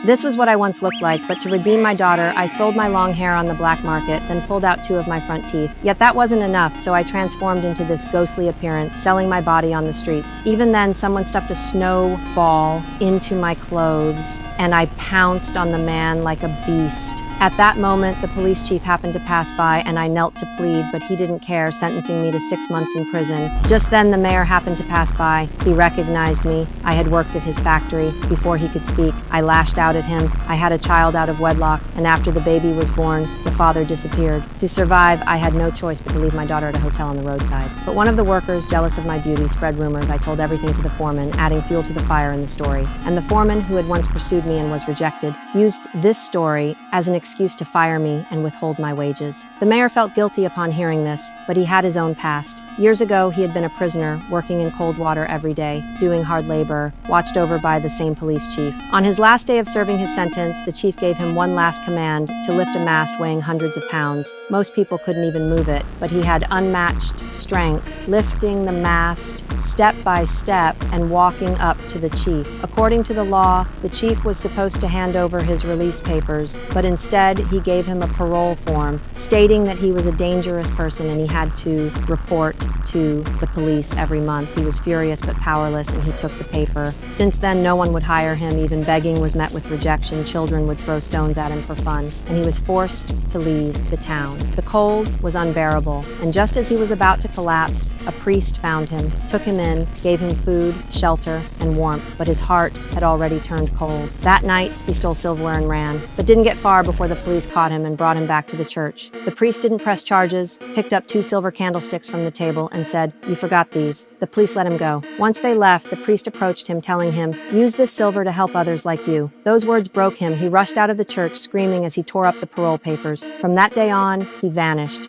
This was what I once looked like, but to redeem my daughter, I sold my long hair on the black market, then pulled out 2 of my front teeth. Yet that wasn't enough, so I transformed into this ghostly appearance, selling my body on the streets. Even then, someone stuffed a snowball into my clothes, and I pounced on the man like a beast. At that moment, the police chief happened to pass by, and I knelt to plead, but he didn't care, sentencing me to 6 months in prison. Just then, the mayor happened to pass by. He recognized me. I had worked at his factory. Before he could speak, I lashed out at him. I had a child out of wedlock, and after the baby was born, the father disappeared. To survive, I had no choice but to leave my daughter at a hotel on the roadside. But one of the workers, jealous of my beauty, spread rumors. I told everything to the foreman, adding fuel to the fire in the story. And the foreman, who had once pursued me and was rejected, used this story as an excuse to fire me and withhold my wages. The mayor felt guilty upon hearing this, but he had his own past. Years ago, he had been a prisoner, working in cold water every day, doing hard labor, watched over by the same police chief. On his last day of serving his sentence, the chief gave him one last command: to lift a mast weighing hundreds of pounds. Most people couldn't even move it, but he had unmatched strength, lifting the mast step by step and walking up to the chief. According to the law, the chief was supposed to hand over his release papers, but instead he gave him a parole form stating that he was a dangerous person and he had to report to the police every month. He was furious but powerless, and he took the paper. Since then, no one would hire him. Even begging was met with rejection. Children would throw stones at him for fun, and he was forced to leave the town. The cold was unbearable, and just as he was about to collapse, a priest found him, took him in, gave him food, shelter, and warmth, but his heart had already turned cold. That night, he stole silverware and ran, but didn't get far before the police caught him and brought him back to the church. The priest didn't press charges, picked up 2 silver candlesticks from the table and said, "You forgot these." The police let him go. Once they left, the priest approached him, telling him, "Use this silver to help others like you." Those words broke him. He rushed out of the church, screaming as he tore up the parole papers. From that day on, he vanished.